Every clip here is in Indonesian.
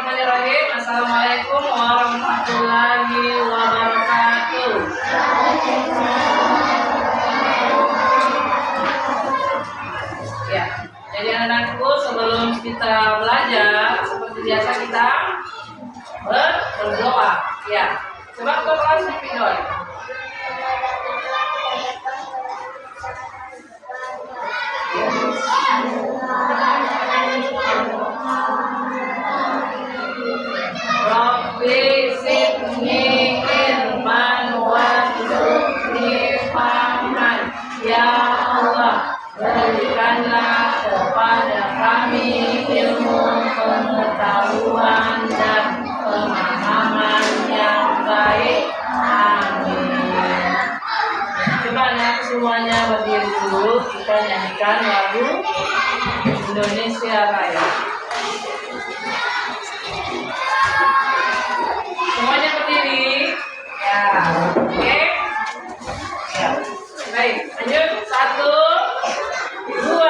Bismillahirrahmanirrahim. Assalamualaikum warahmatullahi wabarakatuh. Ya, jadi anak-anakku, sebelum kita belajar seperti biasa kita berdoa. Ya, coba berdoa sedikit doa. Rabbi zidni ilman warzuqni fahman. Ya Allah, berikanlah kepada kami ilmu, pengetahuan dan pemahaman yang baik. Amin. Coba anak semuanya berdiri dulu, kita nyanyikan lagu Indonesia Raya. Semuanya berdiri. Ya, oke. Ya, baik. Lanjut. 1, 2,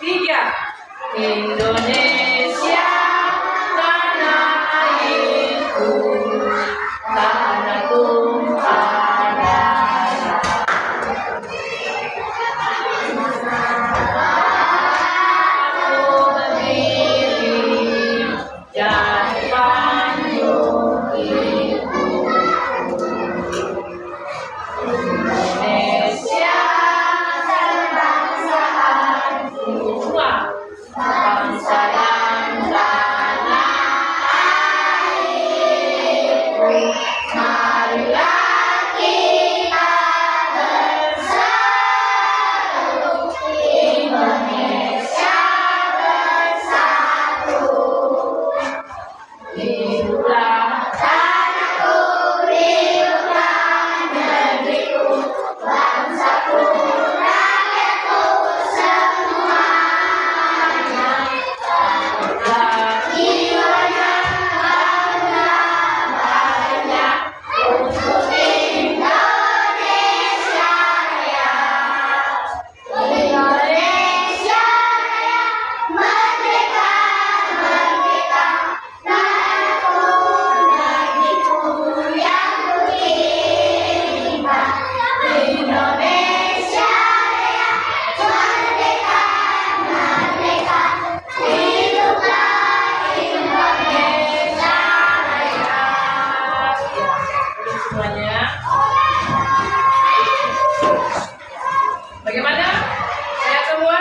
3. Indonesia tanah airku, tanah tumpah darah. Aku berdiri jadi payung ibu. Indonesia bangsaanku, bangsa dan tanah airku. Marilah kita bersatu, Indonesia bersatu. Hiduplah tanahku, hiduplah negeriku, bangsaku, rakyatku semuanya. Bangga jiwanya, bangga banyak untuk Indonesia Raya. Indonesia Raya, merdeka, merdeka, tanahku, negeriku yang kucinta. Indonesia Raya, merdeka, merdeka, hiduplah Indonesia Raya. Ya, semuanya. Bagaimana? Sehat semua?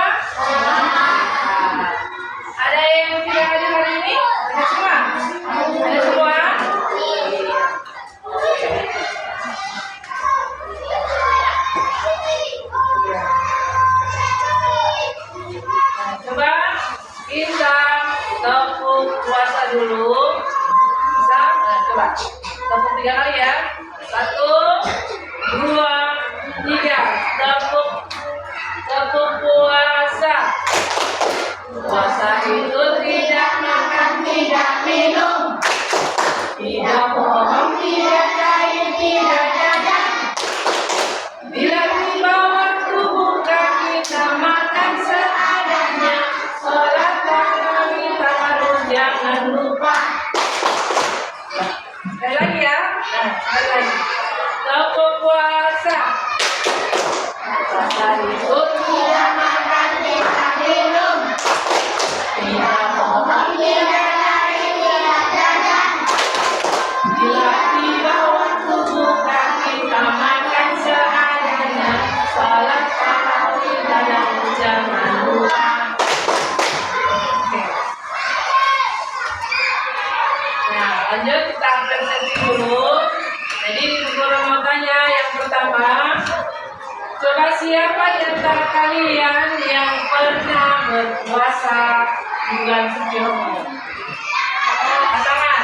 Ada yang tidak hadir hari ini? Ada semua? Ada semua? Nah, coba kita tepuk puasa dulu. Bisa? Nah, coba tepuk 3 kali ya. 1, 2, 3. Tepuk puasa. Puasa itu tidak makan, tidak minum, tidak bohong, tidak cair, tidak jajan. Bila tiba waktu buka, kita makan seadanya. Sholat tarawih taruh jangan lupa. Sekali lagi ya. Nah, sekali lagi. Tepuk puasa. Puasa itu tidak makan, tidak minum, tidak bohong, tidak cair, tidak jajan. Bila tiba waktu buka, kita makan seadanya. Sholat tarawih taruh jangan lupa. Oke. Nah, lanjut kita presentasi dulu. Jadi guru mau tanya yang pertama, coba siapa di antara kalian yang pernah berpuasa bulan suci Ramadan? Angkat tangan.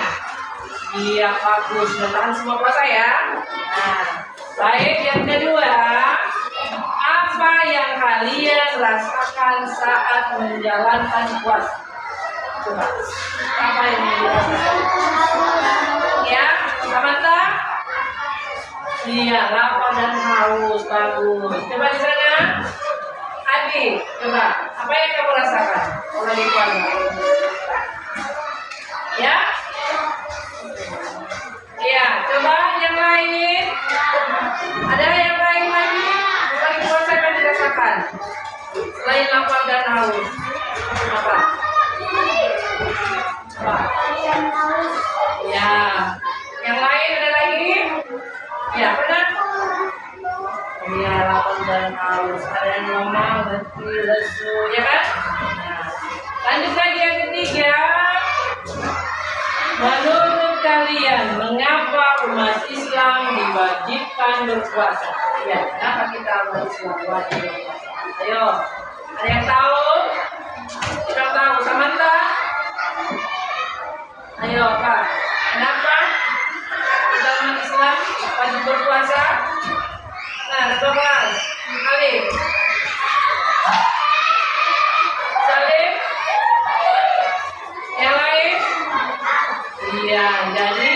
Iya, bagus. Bertahan semua puasa ya. Nah, baik. Yang kedua, apa yang kalian rasakan saat menjalankan puasa? Coba, apa yang dirasakan? Ya, Samantha? Iya, lapar dan haus. Bagus. Coba di sana. Adi, coba. Apa yang kamu rasakan? Kalau di keluarga? Ya. Yang lain ada lagi? Ya, benar. Iya, lapar dan haus. Ada yang ngomong, letih, lesu, ya kan? Nah, lanjut lagi yang ketiga. Menurut kalian, mengapa umat Islam diwajibkan berpuasa? Ya, kenapa kita umat Islam wajib berpuasa? Ayo, ada yang tahu? Kita tahu, Samantha? Ayo, Pak. Kenapa kita umat Islam wajib berpuasa? Nah, Thomas, Alif, Salim, yang lain? Iya, jadi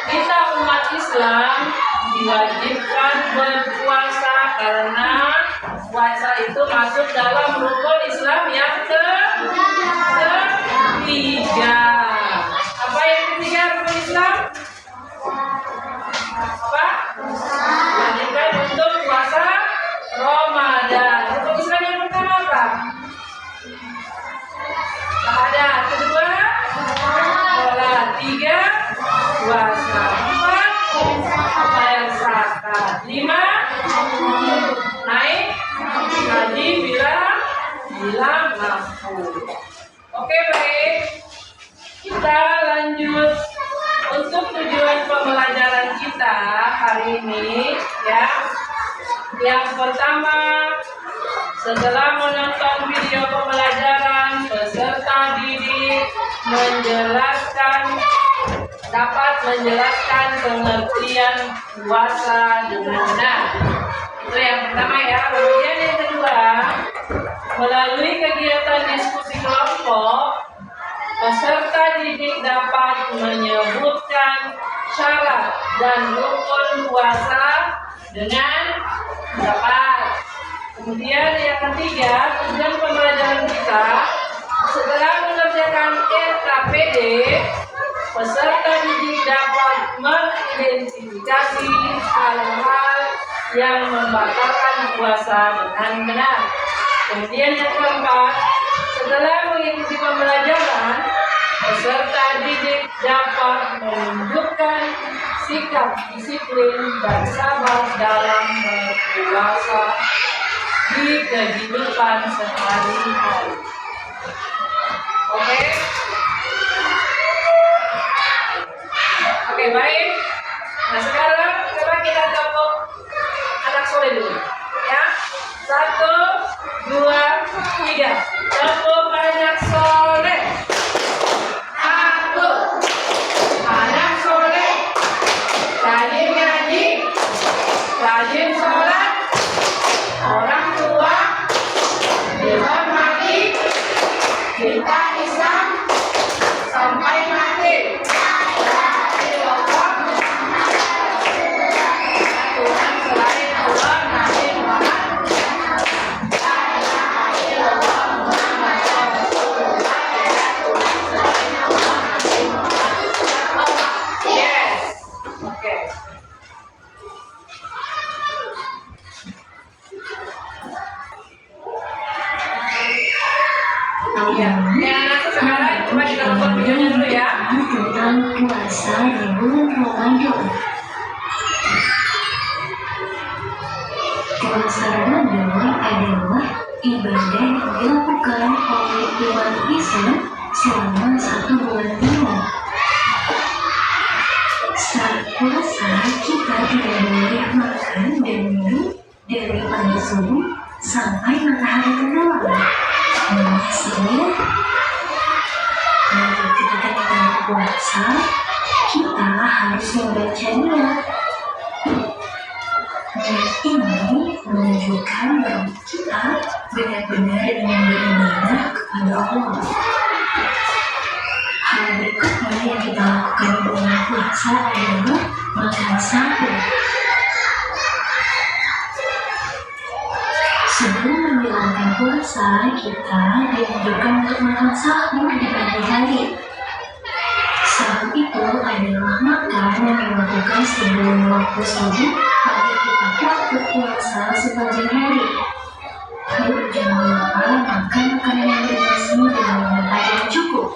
kita umat Islam diwajibkan berpuasa karena puasa itu masuk dalam rukun Islam yang ketiga. Apa yang ketiga rukun Islam? Apa? Diwajibkan untuk puasa Ramadan. Rukun Islam yang pertama apa? Ada. Kedua, sholat. Tiga, puasa. Empat, bayar zakat. Lima, naik haji bila mampu. Oke, baik. Kita lanjut untuk tujuan pembelajaran kita hari ini, ya. Yang pertama, setelah menonton video pembelajaran, peserta didik dapat menjelaskan pengertian puasa dengan benar. Itu yang pertama, ya. Kemudian yang kedua, melalui kegiatan diskusi kelompok, peserta didik dapat menyebutkan syarat dan rukun puasa dengan tepat. Kemudian yang ketiga, tujuan pembelajaran kita, setelah mengerjakan RKPD, peserta didik dapat mengidentifikasi hal-hal yang membatalkan puasa dengan benar. Kemudian yang keempat, setelah mengikuti pembelajaran, peserta didik dapat menunjukkan sikap disiplin dan sabar dalam berpuasa di kehidupan sehari-hari. Oke? Oke, baik. Nah, sekarang coba kita tepuk anak soleh dulu, ya. 1, 2, 3. Tepuk anak soleh. Aku anak soleh, rajin ngaji, rajin sholat, orang tua dihormati, kita Islam sampai mati. Tuhan selain Allah, Nabi Muhammad. Yes. Oke. Iya. Ya, anak sekarang coba kita nonton videonya dulu, ya. Tentang puasa di bulan Ramadan. Puasa Ramadan adalah ibadah yang dilakukan oleh umat Islam selama 1 bulan penuh. Saat puasa, kita tidak boleh makan dan minum dari pagi subuh sampai matahari tenggelam. Hasilnya, ketika kita berpuasa, kita harus membaca niat. Niat ini menunjukkan bahwa kita benar-benar ingin beribadah kepada Allah. Hal berikutnya yang kita lakukan di bulan puasa adalah makan sahur. Sebelum menjalankan puasa, kita dianjurkan untuk makan sahur di pagi hari. Sahur itu adalah makan yang dilakukan sebelum waktu subuh agar kita kuat berpuasa sepanjang hari. Lalu jangan lupa makan makanan yang bergizi dan minum air yang cukup.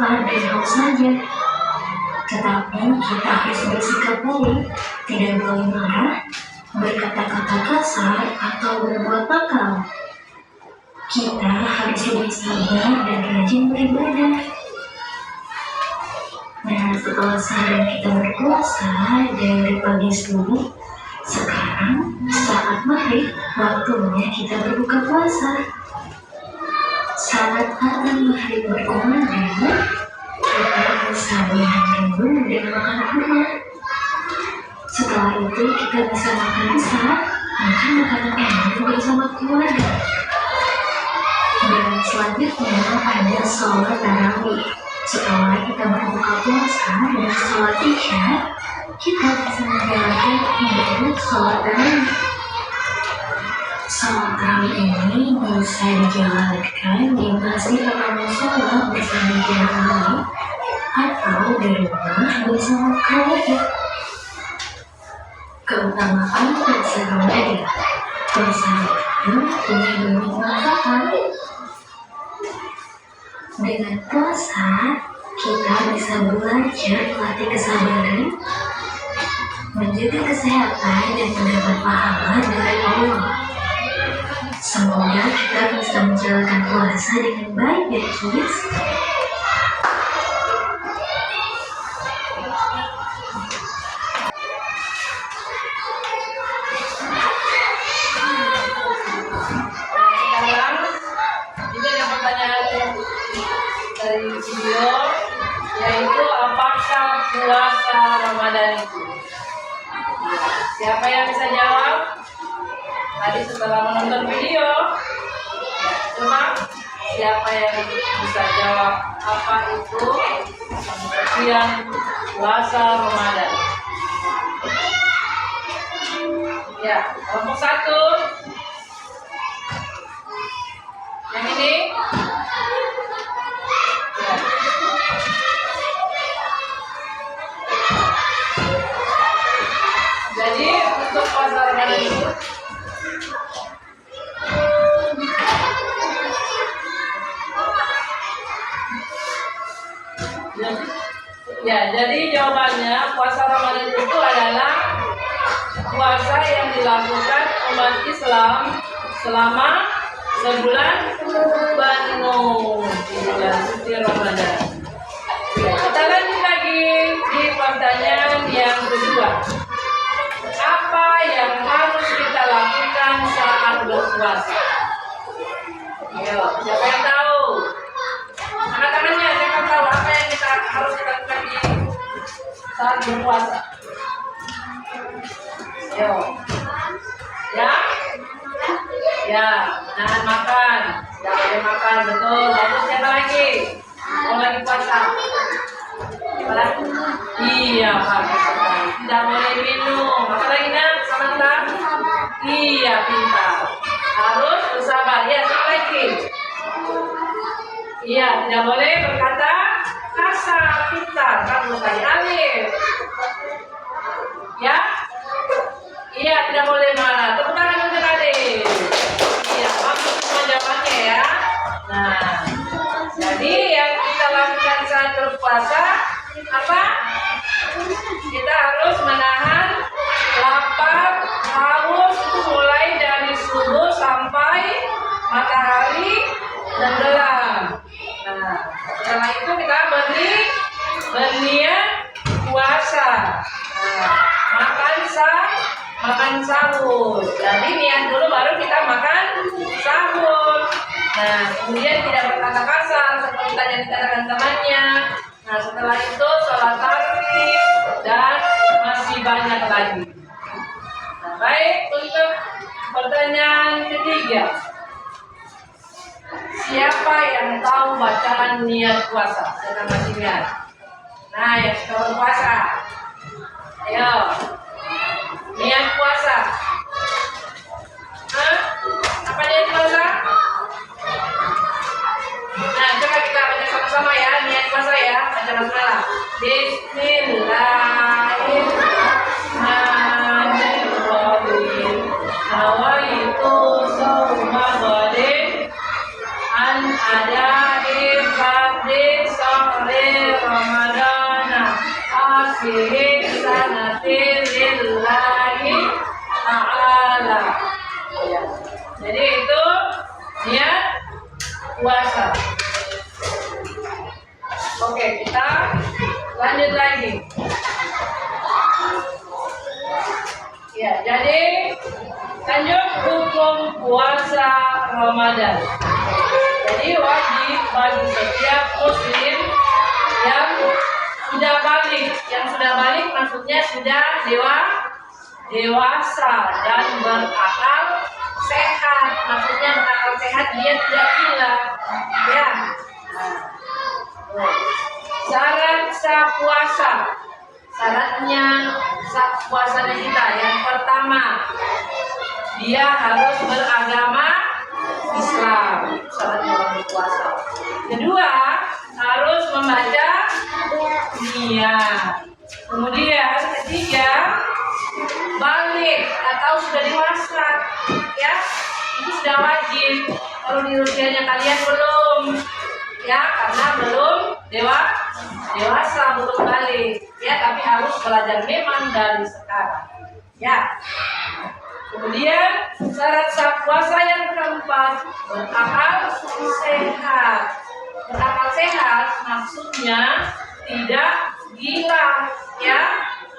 lapar dan haus saja. Tetapi kita harus bersikap baik, tidak boleh marah, berkata-kata kasar, atau berbuat nakal. Kita harus lebih sabar dan rajin beribadah. Nah, setelah seharian kita berpuasa dari pagi subuh, sekarang saat maghrib waktunya kita berbuka puasa. Saat azan maghrib berkumandang, kita bisa menahan rindu dan makan kurma. Setelah itu kita bisa makan besar, makan makanan enak bersama keluarga. Dan selanjutnya ada sholat tarawih. Setelah kita berbuka puasa dan sholat isya, kita bisa menjalankan ibadah sholat tarawih. Sholat tarawih ini bisa dijalankan di masjid atau musola bersama jamaah atau di rumah bersama keluarga. Keutamaan puasa Ramadan. Puasa itu punya banyak manfaat. Dengan puasa, kita bisa belajar melatih kesabaran, menjaga kesehatan, dan mendapat pahala dari Allah. Semoga kita bisa menjalankan puasa dengan baik ya guys. Dari video, yaitu apakah puasa Ramadan itu? Siapa yang bisa jawab? Tadi setelah menonton video, coba siapa yang bisa jawab apa itu pengertian puasa Ramadan? Ya, kelompok 1. Yang ini. Jadi untuk puasa Ramadan itu jadi jawabannya puasa Ramadan itu adalah puasa yang dilakukan umat Islam selama sebulan penuh di bulan suci Ramadan. Kita lanjut lagi di pertanyaan yang kedua. Apa yang harus kita lakukan saat berpuasa? Ayo, siapa yang tahu? Angkat tangannya, siapa yang tahu apa yang harus kita lakukan di saat berpuasa? Ayo. Ya? Ya, menahan makan. Tidak boleh makan, betul. Lalu siapa lagi? Mau lagi puasa? Apa lagi? Iya, Pak. Tidak boleh minum. Apa lagi nak? Samantha? Iya, pintar. Harus bersabar. Ya, siapa lagi? Iya, tidak boleh berkata kasar. Pintar. Kamu tadi alif. Ya? Iya, tidak boleh marah. Tepuk tangan untuk adik. Iya, maksud semua jawabannya ya. Nah, jadi yang kita lakukan saat berpuasa apa? Kita harus menahan lapar, haus itu mulai dari subuh sampai matahari tenggelam. Nah, setelah itu kita berniat puasa. Nah, makan sahur. Jadi niat dulu baru kita makan sahur. Nah, kemudian tidak berkata kasar seperti tadi yang dikatakan temannya. Nah, setelah itu sholat tarawih dan masih banyak lagi. Nah, baik, untuk pertanyaan ketiga. Siapa yang tahu bacaan niat puasa? Kita masih lihat. Nah, yang sudah puasa. Ayo. Niat puasa. Hah? Apa niat puasa? Nah, coba kita baca sama-sama ya, niat puasa ya. Baca basmalah. Bismillahirrahmanirrahim. Nawaitu shauma ghadin an ada'i fardhi shahri jadi lanjut hukum puasa Ramadan. Jadi wajib bagi setiap muslim yang sudah balik maksudnya sudah dewasa dan berakal sehat. Maksudnya berakal sehat dia tidak gila. Ya. Syarat sah puasa. Syaratnya sah puasanya kita yang pertama, dia harus beragama Islam. Syaratnya orang berpuasa. Kedua, harus membaca niat. Kemudian ketiga, balik atau sudah dewasa, ya itu sudah wajib. Kalau di usianya kalian belum, ya karena belum dewasa belum balik, ya tapi harus belajar memang dari sekarang, ya. Kemudian syarat sah puasa yang keempat, berakal sehat. Berakal sehat maksudnya tidak gila, ya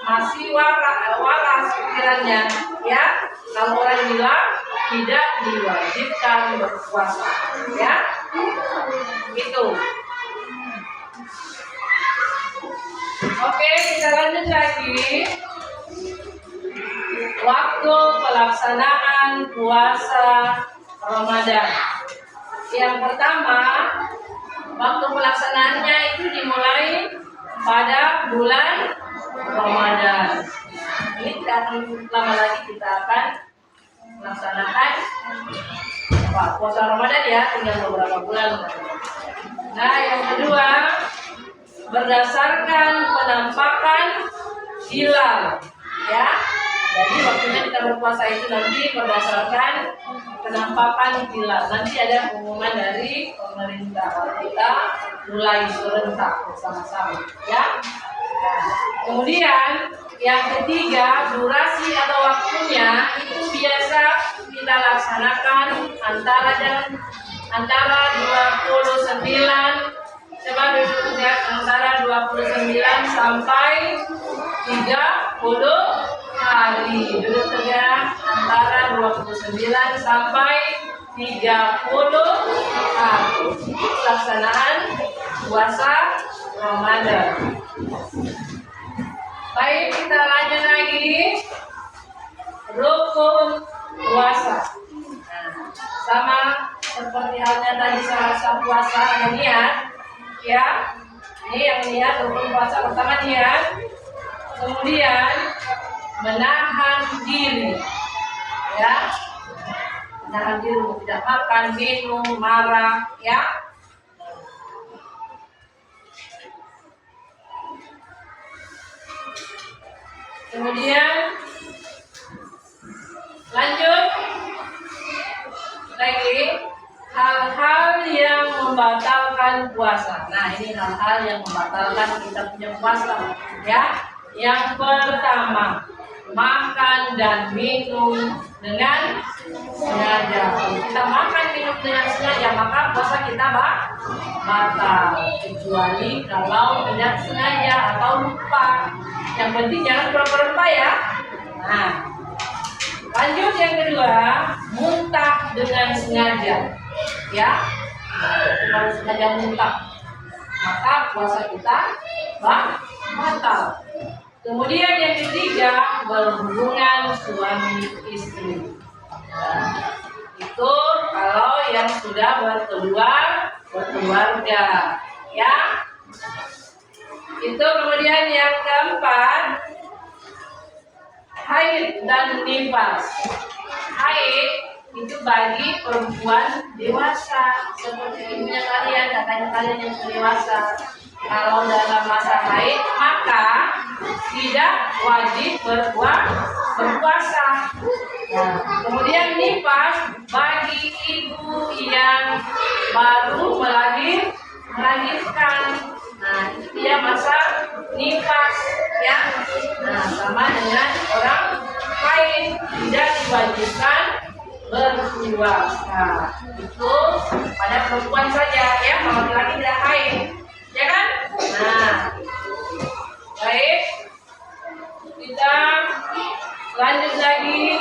masih waras pikirannya, ya. Kalau orang gila tidak diwajibkan berpuasa, ya. Gitu. Oke, kita lanjut lagi. Waktu pelaksanaan puasa Ramadan. Yang pertama, waktu pelaksanaannya itu dimulai pada bulan Ramadan. Ini tidak akan lama lagi kita akan melaksanakan puasa Ramadan, ya, tinggal beberapa bulan. Nah, yang kedua, berdasarkan penampakan hilal, ya. Jadi waktunya kita berpuasa itu nanti berdasarkan penampakan hilal. Nanti ada pengumuman dari pemerintah kalau kita mulai serentak bersama-sama, ya. Nah, kemudian yang ketiga, durasi atau waktunya itu biasa kita laksanakan antara 29 antara 29 sampai 30 hari. Duduk tegak, antara 29 sampai 30 hari. Pelaksanaan puasa Ramadan. Baik, kita lanjut lagi. Rukun puasa. Nah, sama seperti halnya tadi syarat puasa ada niat, ya. Ini yang niat rukun puasa pertama niat. Kemudian menahan diri, ya. Menahan diri untuk tidak makan, minum, marah, ya. Kemudian lanjut lagi hal-hal yang membatalkan puasa. Nah, ini hal-hal yang membatalkan kita punya puasa, ya. Yang pertama, makan dan minum dengan sengaja. Kalau kita makan minum dengan sengaja, maka puasa kita batal. Kecuali kalau tidak sengaja atau lupa. Yang penting jangan lupa ya. Nah, lanjut yang kedua, muntah dengan sengaja, ya. Kalau sengaja muntah, maka puasa kita batal. Kemudian yang ketiga, berhubungan suami istri. Nah, itu kalau yang sudah berkeluarga, ya. Itu kemudian yang keempat, haid dan nifas. Haid itu bagi perempuan dewasa seperti ibunya kalian, kakaknya kalian yang dewasa. Kalau dalam masa haid maka tidak wajib berpuasa. Nah, kemudian nifas bagi ibu yang baru melahirkan. Nah, itu dia masa nifas, ya. Nah, sama dengan orang haid, tidak diwajibkan berpuasa. Itu pada perempuan saja, ya. Kalau laki-laki tidak haid, ya kan? Nah, baik, kita Lanjut lagi,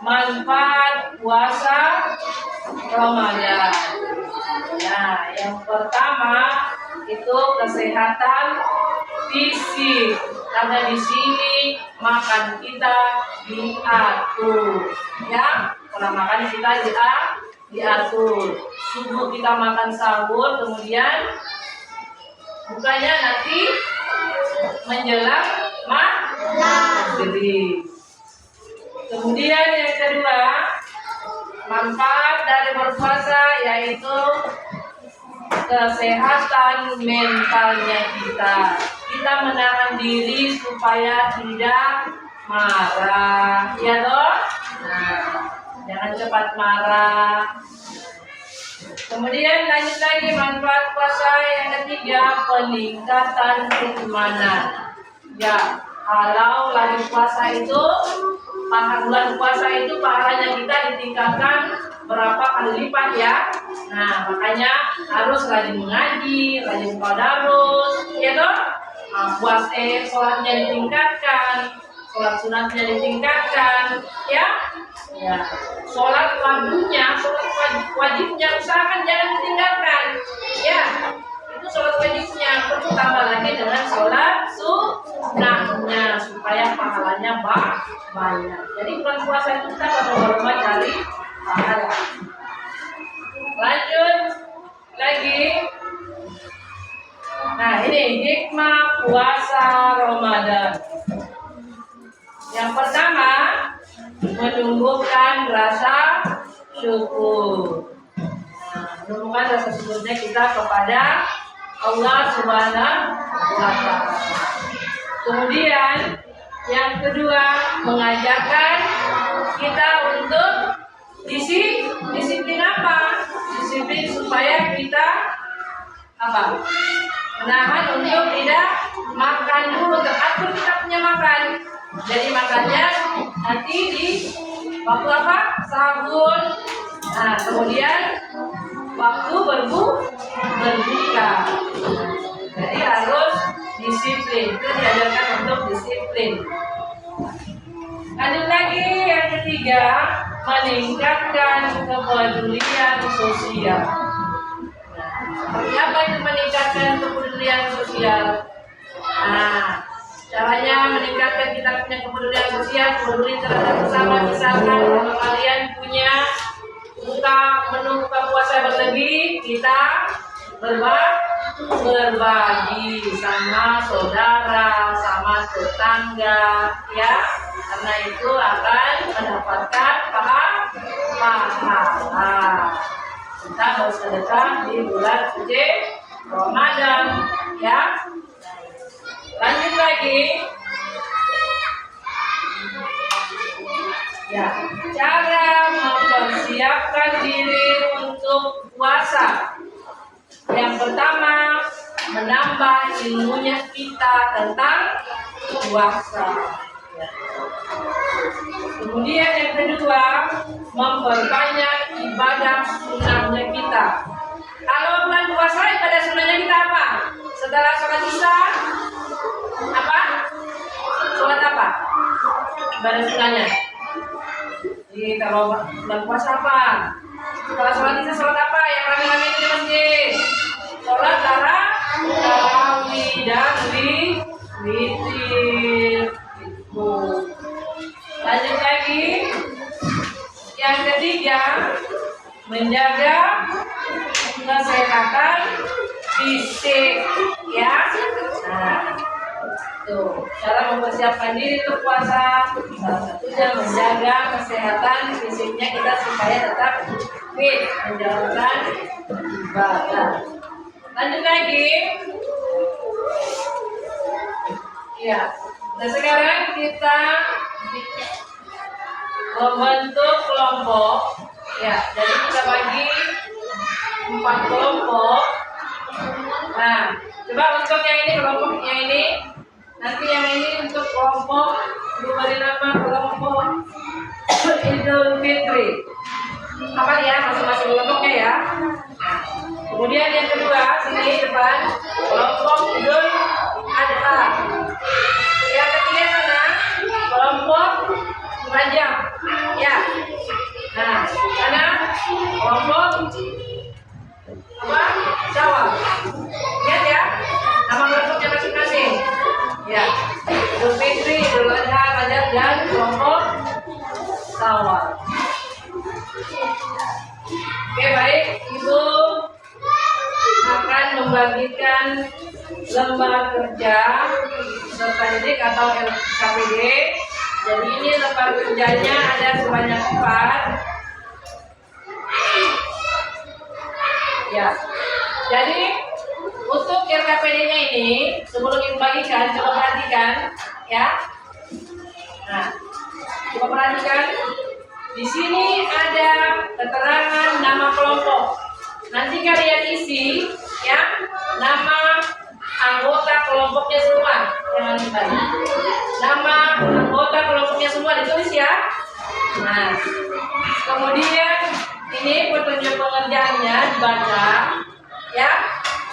manfaat puasa Ramadan. Nah, yang pertama itu kesehatan fisik. Karena di sini makan kita diatur, ya. Pola makan kita diatur. Subuh kita makan sahur, kemudian bukanya nanti menjelang maghrib. Kemudian yang kedua, manfaat dari berpuasa yaitu kesehatan mentalnya kita. Kita menahan diri supaya tidak marah, ya toh? Nah, jangan cepat marah. Kemudian lanjut lagi, manfaat puasa yang ketiga, peningkatan keimanan. Ya, kalau lagi puasa itu, bulan puasa itu pahalanya kita ditingkatkan berapa kali lipat ya. Nah, makanya harus rajin mengaji, rajin tadarus, ya toh? Sholatnya ditingkatkan, sholat sunatnya ditingkatkan, ya. Ya, sholat wajibnya usahakan jangan ditinggalkan, ya. Itu sholat wajibnya, perlu tambah lagi dengan sholat sunatnya supaya pahalanya banyak. Jadi bulan puasa itu kita berlomba cari pahala. Lanjut lagi. Nah, ini hikmah puasa Ramadan. Yang pertama, menumbuhkan rasa syukur. Menumbuhkan rasa syukurnya kita kepada Allah Subhanahu wa Ta'ala. Kemudian yang kedua, mengajarkan kita untuk disiplin apa? Disiplin supaya kita apa? Menahan untuk tidak makan dulu, teratur kita punya makan. Jadi makannya nanti di waktu apa? Sahur. Nah, kemudian waktu berbuka. Jadi harus disiplin. Itu diajarkan untuk disiplin. Lanjut lagi yang ketiga, meningkatkan kepedulian sosial. Seperti apa itu meningkatkan kepedulian sosial? Nah, caranya meningkatkan kita punya kepedulian sosial, peduli terhadap sesama. Misalkan kalau kalian punya menu buka puasa berlebih, kita berbagi sama saudara, sama tetangga, ya. Karena itu akan mendapatkan pahala. Kita bersedekah di bulan suci Ramadan, ya. Lanjut lagi. Ya, cara mempersiapkan diri untuk puasa. Yang pertama, menambah ilmunya kita tentang puasa. Kemudian yang kedua, memperbanyak ibadah sunnahnya kita. Kalau bulan puasa, ibadah sunnahnya kita apa? Setelah sholat isya, apa? Sholat apa? Ibadah sunnahnya. Jadi kalau bulan puasa apa? Setelah sholat isya, sholat apa? Yang rame-rame di masjid. Sholat tarawih dan witir. Lanjut lagi. Yang ketiga, menjaga kesehatan fisik, ya. Nah, tuh cara mempersiapkan diri untuk puasa. Salah satunya menjaga kesehatan fisiknya kita supaya tetap fit menjalankan ibadah. Lanjut lagi. Ya. Nah, sekarang kita membentuk kelompok. Ya, jadi kita bagi 4 kelompok. Nah, coba untuk yang ini kelompoknya ini. Nanti yang ini untuk kelompok diberi nama kelompok Idul Fitri. Apa ya masing-masing kelompoknya ya. Kemudian yang kedua sini depan kelompok Idul Adha. Yang ketiga sana kelompok panjang. Ya. Nah, karena kelompok apa? Syawal. Lihat ya, nama kelompoknya masing-masing. Ya, Idul Fitri, Idul Adha, Rajab, dan kelompok Syawal. Oke, baik, Ibu akan membagikan lembar kerja serta didik atau LKPD. Jadi ini lembar kerjanya ada sebanyak 4. Ya. Jadi untuk LKPD-nya ini sebelum Ibu bagikan, coba perhatikan ya. Nah, coba perhatikan. Di sini ada keterangan nama kelompok. Nanti kalian isi ya nama anggota kelompoknya semua. Jangan lupa. Nama anggota kelompoknya semua ditulis ya. Nah, kemudian ini petunjuk pengerjaannya dibaca ya.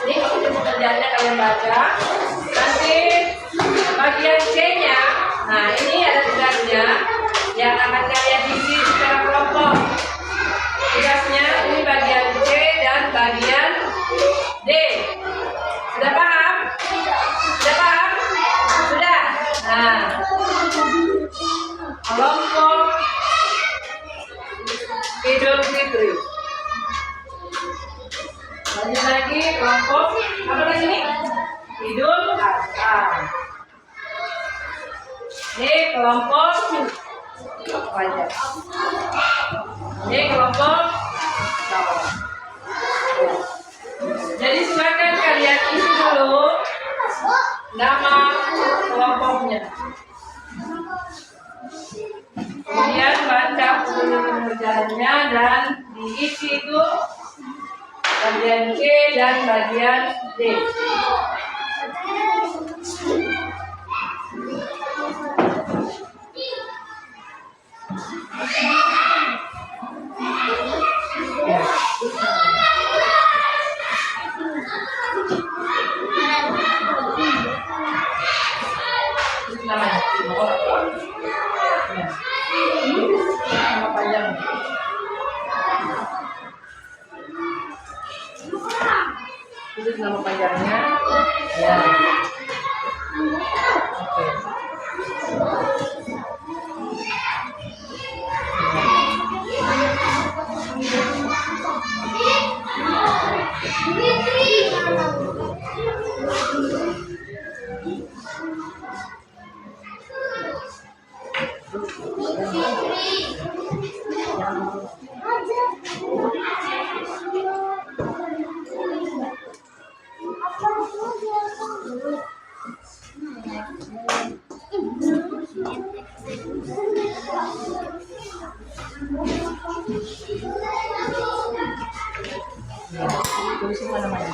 Ini petunjuk pengerjaannya kalian baca. Nanti bagian C-nya, nah ini ada tugasnya yang akan kalian isi secara kelompok. Tugasnya ini bagian C dan bagian D. Sudah paham? Sudah paham? Sudah. Nah, kelompok Idul Fitri. Lanjut lagi kelompok apa di sini? Idul Adha. Ini kelompok Rajab. Ini kelompok Syawal. Jadi silakan kalian isi dulu nama kelompoknya. Kemudian baca pengerjaannya dan diisi itu bagian C dan bagian D. Nama panjang. Itu nama panjangnya. Ya. Oke. Tulis semua namanya.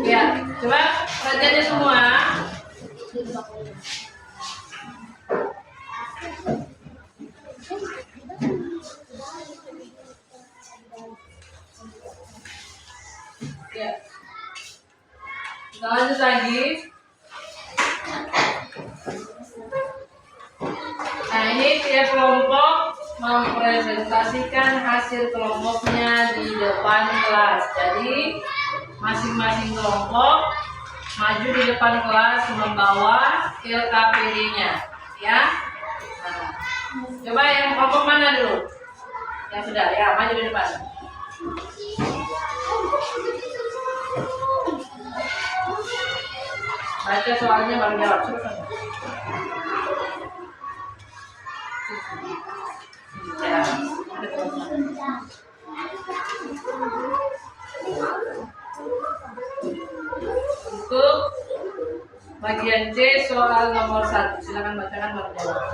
Ya, coba kerjanya semua. Ya. Kita lanjut lagi. Nah, ini tiap kelompok mempresentasikan hasil kelompoknya di depan kelas. Jadi masing-masing kelompok maju di depan kelas membawa LKPD-nya, ya. Nah, coba yang kelompok mana dulu? Yang sudah, ya, maju di depan. Baca soalnya baru jawab. Ya. Untuk bagian C soal nomor 1, silakan bacakan baru jawab.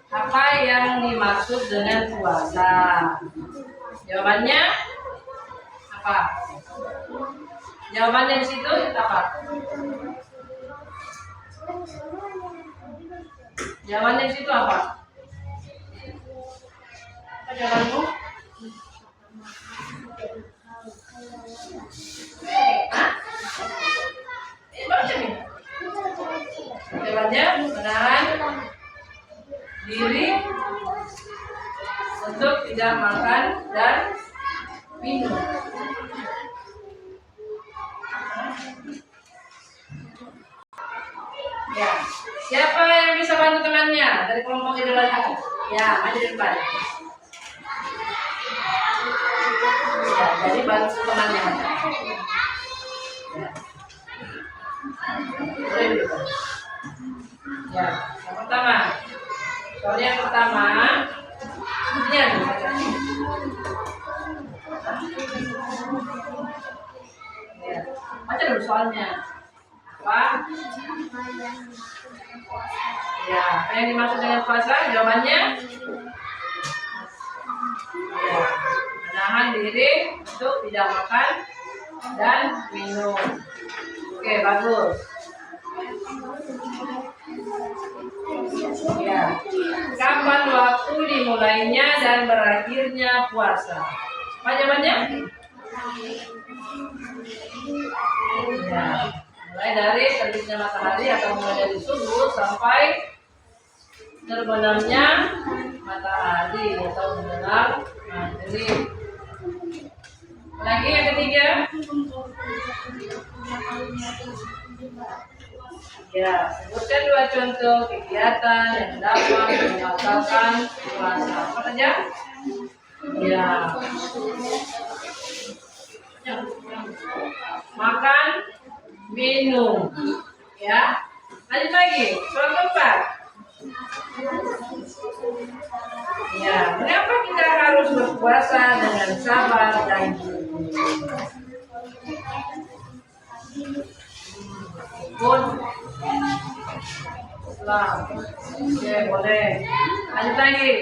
Apa yang dimaksud dengan puasa? Jawabannya apa? Jawabannya di situ apa? Jawabannya di situ apa? Apa jawabanmu? Hah? Baca nih. Jawabannya menahan diri untuk tidak makan dan minum. Ya, siapa yang bisa bantu temannya dari kelompok ideologi? Ya, maju di depan. Ya, jadi bantu temannya. Ya. Boleh di depan. Ya, yang pertama. Soal yang pertama, ini yang baca. Ya, baca dulu soalnya. Apa? Ya, apa yang dimaksud dengan puasa? Jawabannya? Ya, menahan diri untuk tidak makan dan minum. Oke, bagus. Ya, kapan waktu dimulainya dan berakhirnya puasa? Apa jawabannya? Ya, mulai dari terbitnya matahari atau mulai dari subuh sampai terbenamnya matahari atau menjelang maghrib. Lagi yang ketiga. Ya, sebutkan 2 contoh kegiatan yang dapat membatalkan puasa. Apa saja? Ya. Makan, minum. Ya. Lanjut lagi. Soal keempat. Ya, mengapa kita harus berpuasa dengan sabar dan jujur? Pun Islam. Oke, boleh. Lanjut lagi.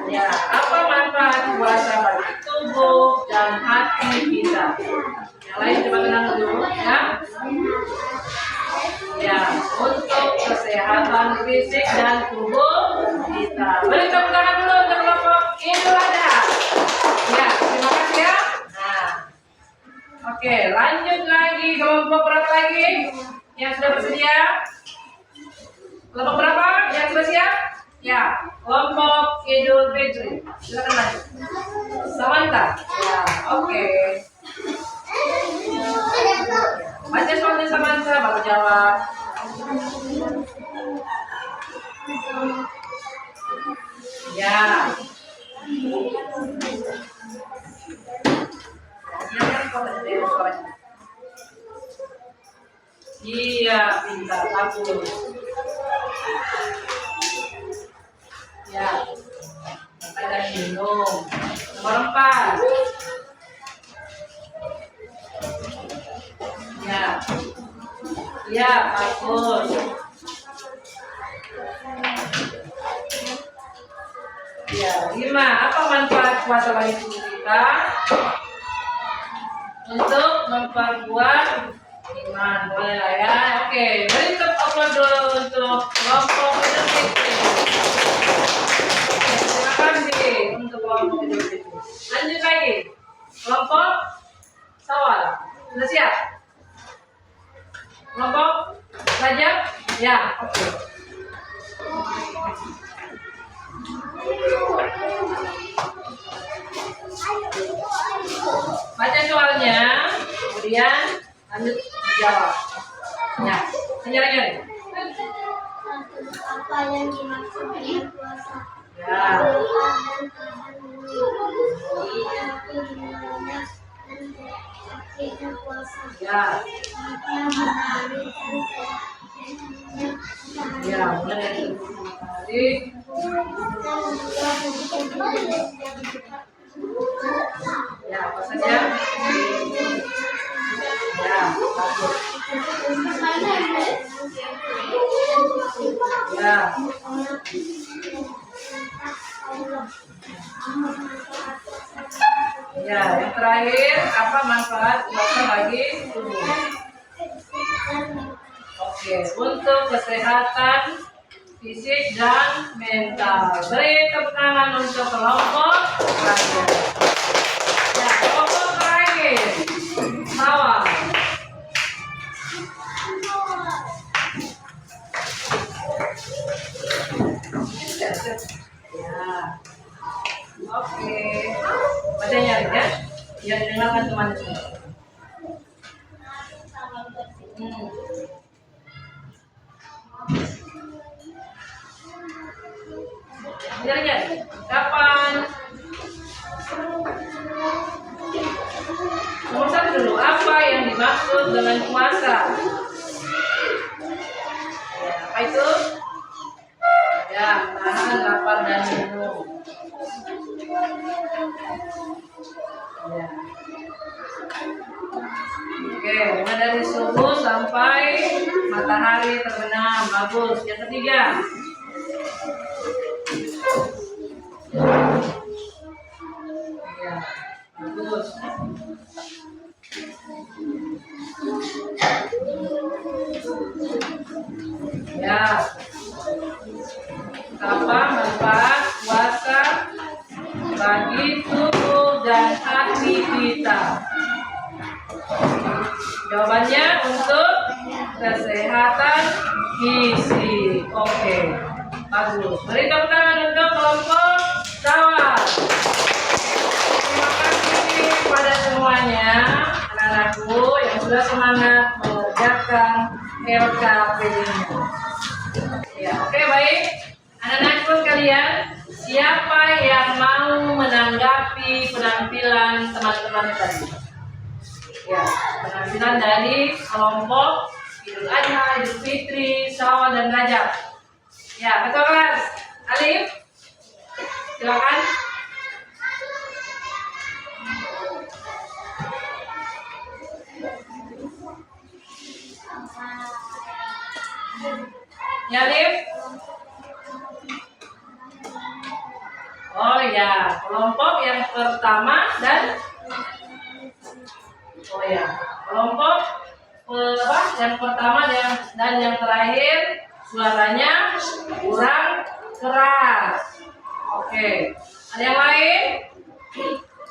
Ya, apa manfaat puasa bagi tubuh dan hati kita? Yang lain coba tenang dulu, ya. Ya, untuk kesehatan fisik dan tubuh kita. Beri tepuk tangan dulu untuk kelompok Idul Adha. Ya, terima kasih ya. Nah, oke, lanjut lagi. Kelompok berapa lagi yang sudah bersedia? Kelompok berapa yang sudah siap? Ya, kelompok Idul Fitri. Silakan lanjut. Samantha. Ya, oke. Baca soalnya Samantha baru jawab. Ya. Iya, pintar, bagus. Ya, ada minum. Nomor 4. Ya, ya, bagus. Ya, 5. Apa manfaat puasa bagi tubuh kita? Untuk memperkuat iman, boleh lah ya. Oke, beri tepuk tangan dulu untuk kelompok Idul Fitri. Terima kasih untuk kelompok Idul Fitri. Lanjut lagi, kelompok Sawal. Sudah siap? Kelompok Rajab? Ya, oke. Baca soalnya, kemudian lanjut dijawab. Ya, nyari. Apa yang dimaksud dengan puasa? Ya. Ya. Ya, benar ya. Jadi, ya apa saja? Ya, bagus. Ya. Ya, yang terakhir apa manfaat puasa bagi tubuh? Oke, untuk kesehatan fisik dan mental. Beri tepuk tangan untuk kelompok terakhir. Ya, kelompok terakhir. Sawah. Ya. Oke. Baca nyari ya. Biar dengarkan teman semua. Nyari. Kapan? Nomor satu dulu. Apa yang dimaksud dengan puasa? Ya, apa itu? Ya, menahan lapar dan minum. Ya. Oke, mulai dari subuh sampai matahari terbenam. Bagus. Yang ketiga. Ya, bagus. Ya. Apa manfaat puasa bagi tubuh dan hati kita? Jawabannya untuk kesehatan fisik. Oke, bagus. Beri tepuk tangan untuk kelompok sawah. Terima kasih kepada semuanya, anak-anakku yang sudah semangat mengerjakan LKPD-nya. Ya, oke, baik. Anak-anakku kalian, siapa yang mau menanggapi penampilan teman-teman tadi? Ya, penampilan dari kelompok Idul Adha, Idul Fitri, Syawal dan Rajab. Ya, ketua kelas Alif, silakan. Ya, Alif. Oh ya, kelompok yang pertama dan kelompok yang pertama dan yang terakhir suaranya kurang keras. Oke, ada yang lain?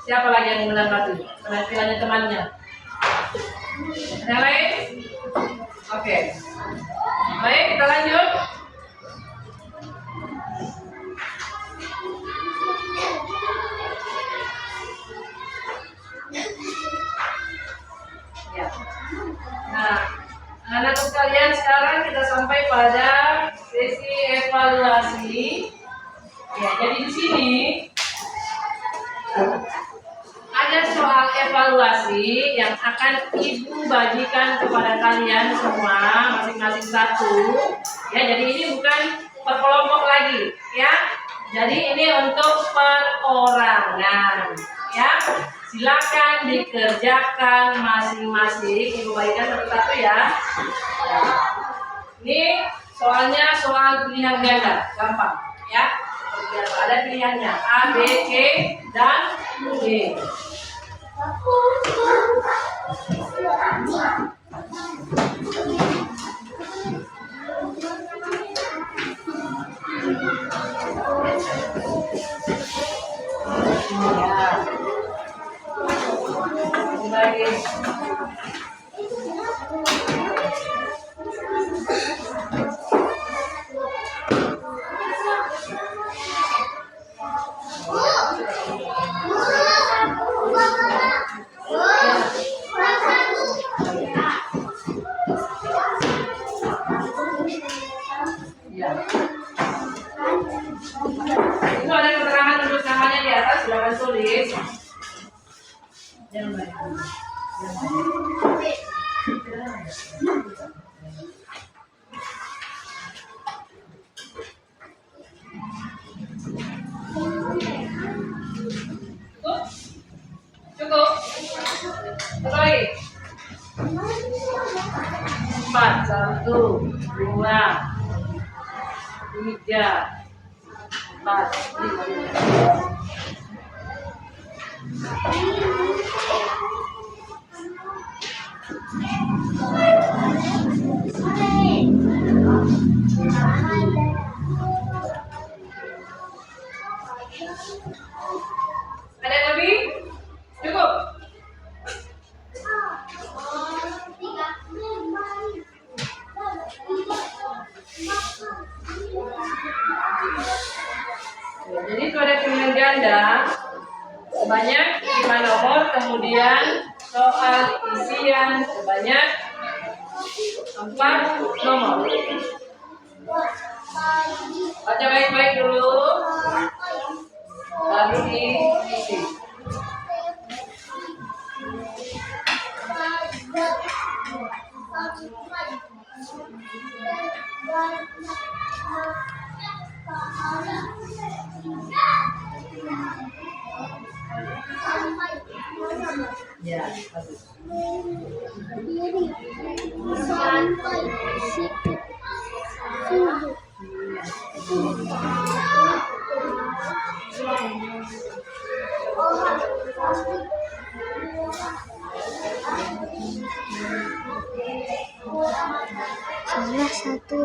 Siapa lagi yang menanggapi penampilannya temannya? Ada yang lain? Oke, baik, kita lanjut. Ya. Nah, anak-anak sekalian, sekarang kita sampai pada sesi evaluasi. Ya, jadi di sini ada soal evaluasi yang akan Ibu bagikan kepada kalian semua masing-masing satu. Ya, jadi ini bukan per kelompok lagi, ya. Jadi ini untuk perorangan, ya. Silakan dikerjakan masing-masing. Ibu bagikan satu-satu ya. Ini soalnya soal pilihan ganda, gampang ya. Ada pilihannya A, B, C, dan D. Itu ada keterangan untuk namanya di atas, silakan tulis. Yang baik. Yang baik. Cukup? Cukup? Satu lagi. 4, 1, 2, 3, 4, 5. Ada yang lebih? Cukup? Ya, jadi itu ada pilihan ganda sebanyak 5 nomor, kemudian soal isian sebanyak 4 nomor. Baca baik-baik dulu, baru diisi. Ya, bagus. Salah satu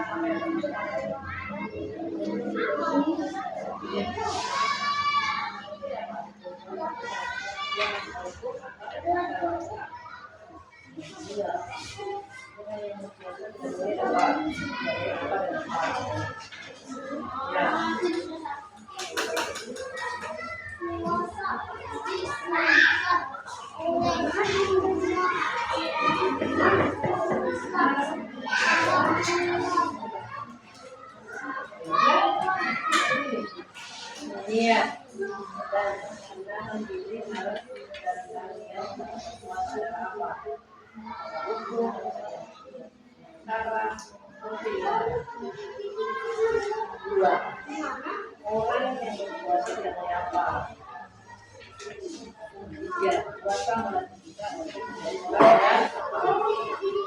hal yang memotivasi Iya. Dua. Orang yang berpuasa dengan apa? Ya, puasa menentukan untuk menjadi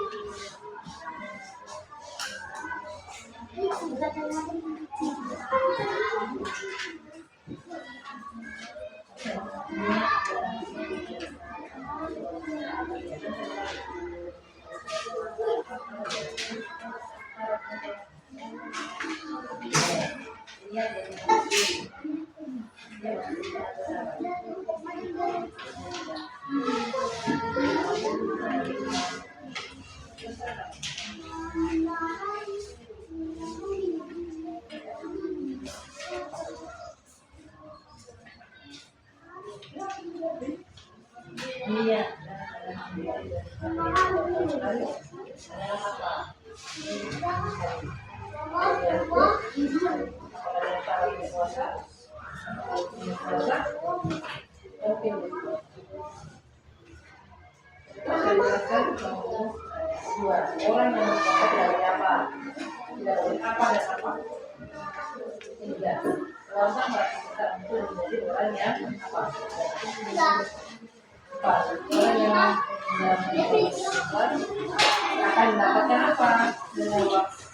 Iya. Oke. dua. Orang yang berpuasa dari apa? Tidak boleh apa dan apa? Tidak. Puasa berarti kita itu menjadi orang yang apa? Apa? Orang yang akan mendapatkan apa dengan waktu?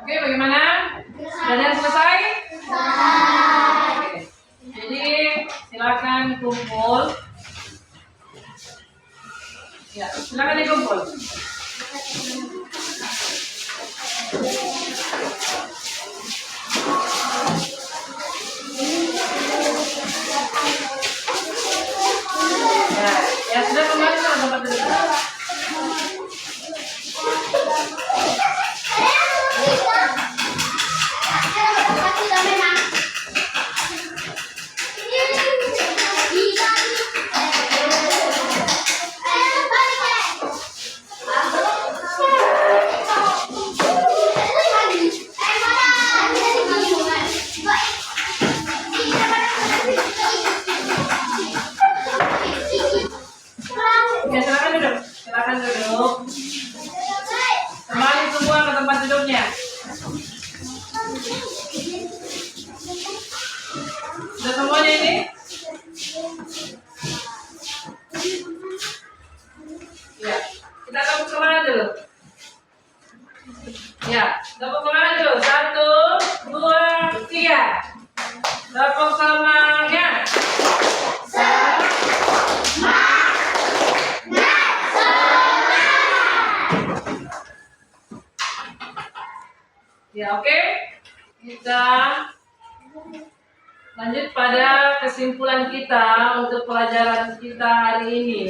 Oke, bagaimana? Sudah selesai? Oke. Jadi silakan kumpul. Ya, silakan dikumpul. Ya sudah kembali ke tempat duduk. Ya, silakan duduk. Silakan duduk. Kembali semua ke tempat duduknya. Sudah semuanya ini? Ya, kita tepuk semangat dulu. Ya, tepuk semangat dulu. 1, 2, 3. Tepuk semangat. Ya, oke. Kita lanjut pada kesimpulan kita untuk pelajaran kita hari ini.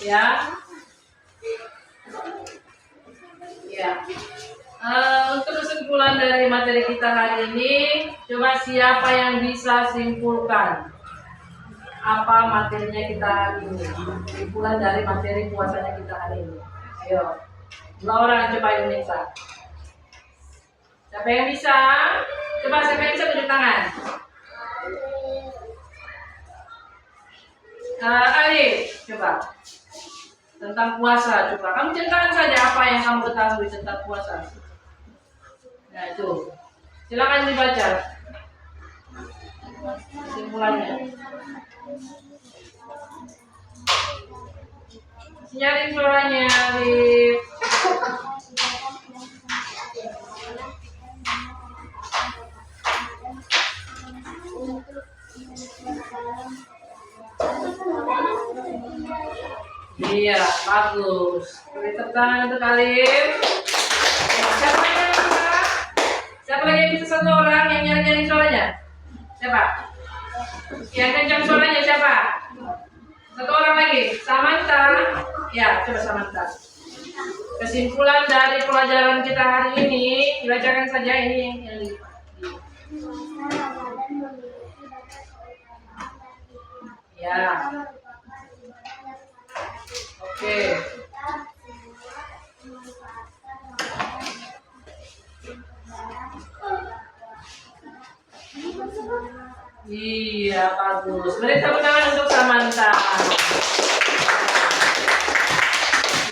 Ya. Ya. Untuk kesimpulan dari materi kita hari ini, coba siapa yang bisa simpulkan apa materinya kita hari ini? Kesimpulan dari materi puasanya kita hari ini. Ayo. 2 orang coba Indonesia. Siapa yang bisa? Coba siapa yang bisa tunjuk tangan? Ali, coba. Tentang puasa, coba. Kamu ceritakan saja apa yang kamu ketahui tentang puasa. Nah, itu. Silakan dibaca. Kesimpulannya. Nyari suaranya, Arif. Iya, bagus. Beri tepuk tangan untuk Alif. Siapa lagi yang bisa? Siapa lagi yang bisa? 1 orang yang nyari-nyari suaranya? Siapa? Yang kencang suaranya siapa? 1 orang lagi. Samantha. Ya, coba Samantha. Kesimpulan dari pelajaran kita hari ini, dibacakan saja ini yang di. Ya. Oke. Iya, bagus. Beri tepuk tangan untuk Samantha.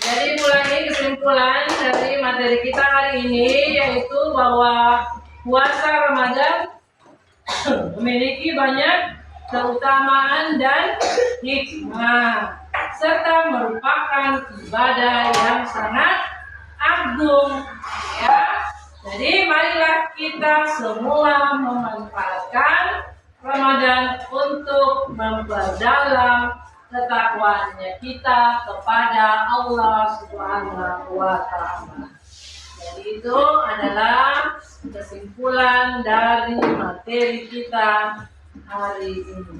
Jadi mulai kesimpulan dari materi kita hari ini yaitu bahwa puasa Ramadan memiliki banyak keutamaan dan hikmah, serta merupakan ibadah yang sangat agung. Ya, jadi marilah kita semua memanfaatkan Ramadan untuk memperdalam ketakwaan kita kepada Allah Subhanahu wa Ta'ala. Jadi itu adalah kesimpulan dari materi kita hari ini.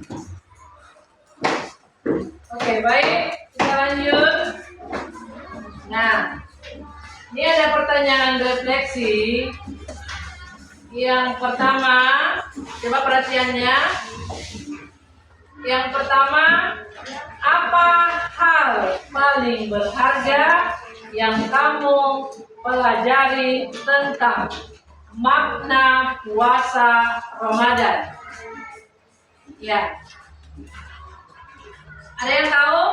Oke, baik, kita lanjut. Nah, ini ada pertanyaan refleksi. Yang pertama, coba perhatiannya. Yang pertama, apa hal paling berharga yang kamu pelajari tentang makna puasa Ramadan? Ya, ada yang tahu?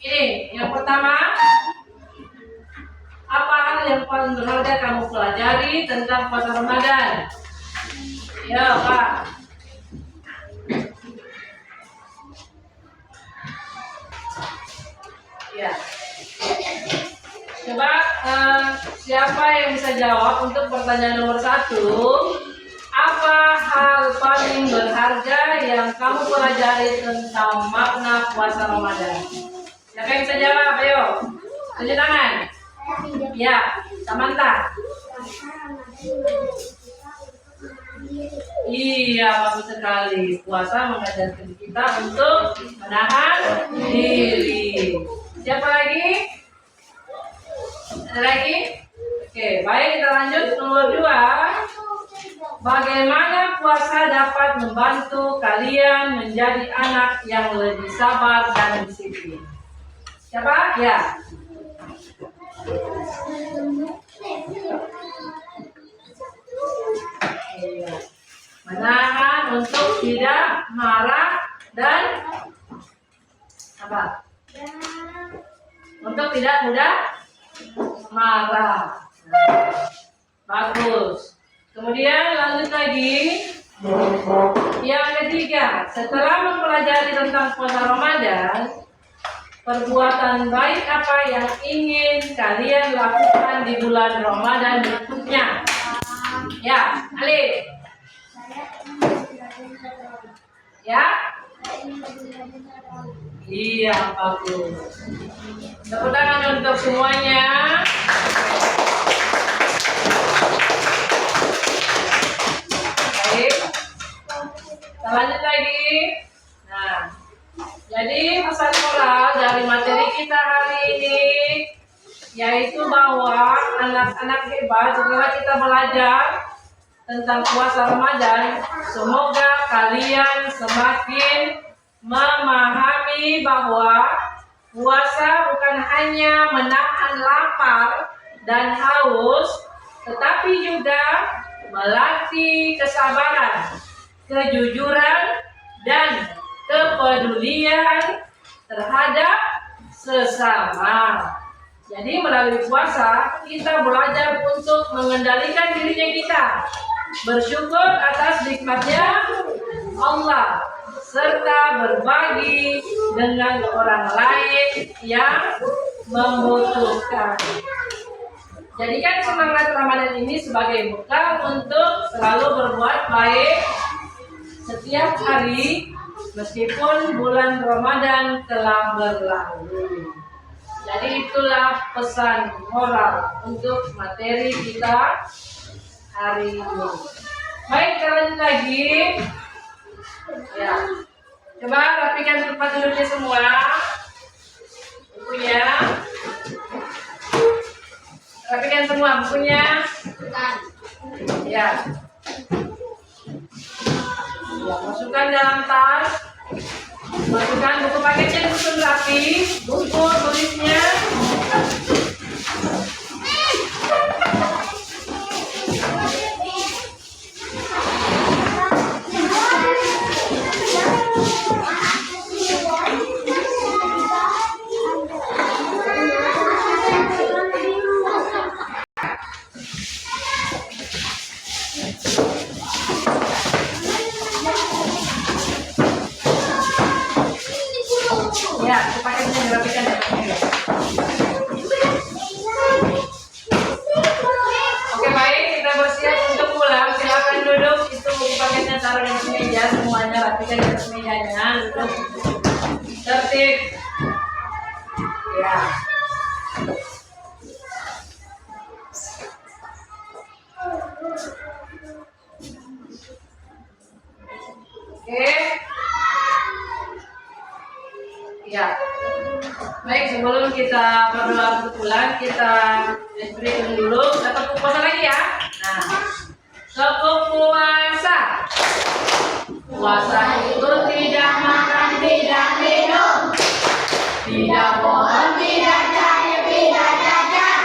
Ini yang pertama, apa hal yang paling berharga kamu pelajari tentang puasa Ramadan? Ya, Pak. Ya. Coba siapa yang bisa jawab untuk pertanyaan nomor 1? Apa hal paling berharga yang kamu pelajari tentang makna puasa Ramadan? Siapa yang bisa jawab? Ayo, tunjuk tangan. Ya, Samantha. Iya, bagus sekali. Puasa mengajarkan kita untuk menahan diri. Siapa lagi? Ada lagi? Oke, baik, kita lanjut nomor 2. Bagaimana puasa dapat membantu kalian menjadi anak yang lebih sabar dan disiplin? Siapa? Ya. Menahan untuk tidak marah dan apa? Untuk tidak mudah marah. Bagus. Kemudian lanjut lagi. Yang ketiga, setelah mempelajari tentang puasa Ramadan, perbuatan baik apa yang ingin kalian lakukan di bulan Ramadan berikutnya? Ya, Ali. Ya? Iya, bagus. Tepuk tangan untuk semuanya. Baik. Kita lanjut lagi. Nah, jadi pesan moral dari materi kita hari ini yaitu bahwa anak-anak hebat setelah kita belajar tentang puasa Ramadan, semoga kalian semakin memahami bahwa puasa bukan hanya menahan lapar dan haus, tetapi juga melatih kesabaran, kejujuran, dan kepedulian terhadap sesama. Jadi melalui puasa kita belajar untuk mengendalikan dirinya kita, bersyukur atas nikmatnya Allah, serta berbagi dengan orang lain yang membutuhkan. Jadikan semangat Ramadan ini sebagai bekal untuk selalu berbuat baik setiap hari meskipun bulan Ramadan telah berlalu. Jadi itulah pesan moral untuk materi kita hari ini. Baik, kita lanjut lagi. Ya, coba rapikan tempat duduknya semua. Bukunya. Rapikan semua bukunya. Ya. Ya, masukkan dalam tas. Masukkan buku paketnya disusun rapi. Buku tulisnya. Ya, paketnya dirapikan ya. Oke baik, kita bersiap untuk pulang. Silakan duduk. Itu buku paketnya taruh di atas meja. Semuanya rapikan di atas mejanya. Duduk. Tertib. Ya. Oke. Ya. Baik, sebelum kita berdoa untuk pulang, kita berikan dulu tepuk puasa lagi ya. Nah, tepuk puasa. Puasa itu tidak makan, tidak minum, tidak bohong, tidak cari, tidak jajan.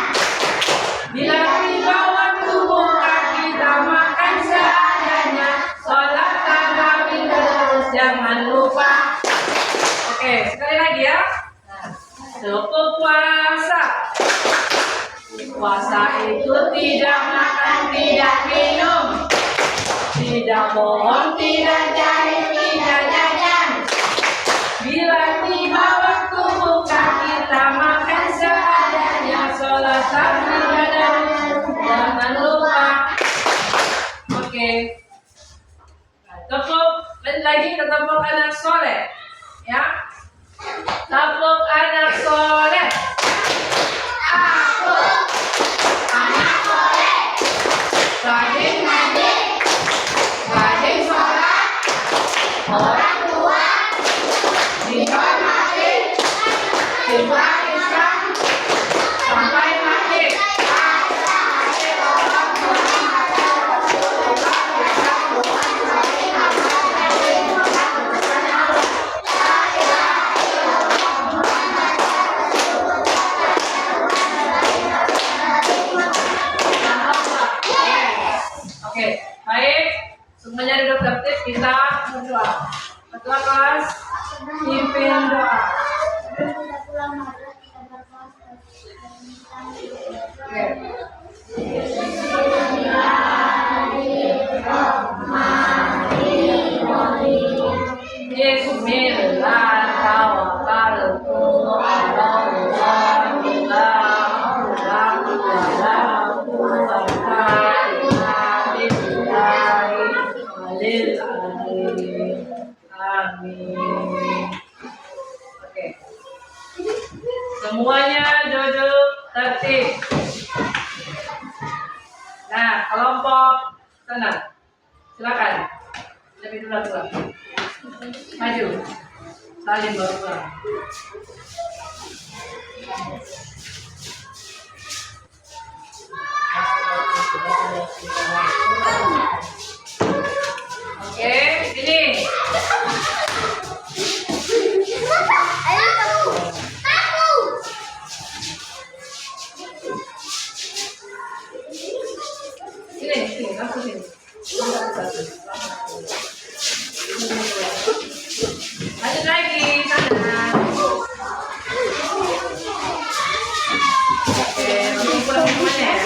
Bila tiba waktu buka, kita makan seadanya. Sholat tarawih terus, jangan lupa. Oke, sekali lagi ya. Tepuk puasa. Puasa itu tidak makan, tidak minum, tidak bohong, tidak jahit, tidak jajan. Bila tiba waktu buka, kita makan seadanya. Sholat ibadah, jangan lupa. Oke. Tepuk lagi ke tepuk anak soleh, ya. Tepuk anak soleh. Aku anak soleh, rajin ngaji, rajin sholat, orang tua dihormati, cinta Islam sampai mati. Oke, baik. Semuanya duduk tertib, kita berdoa. Ketua kelas, pimpin doa. Oke. Bismillah, tawakkaltu ala Allah, la haula wala quwwata illa billahil azim. Amin. Oke. Semuanya duduk tertib. Nah, kelompok tenang. Silakan. Lebih dulu. Maju. Salim baru pulang. Oke, sini. Sini, langsung sini. Lanjut lagi, sana. Oke, pulang semuanya ya.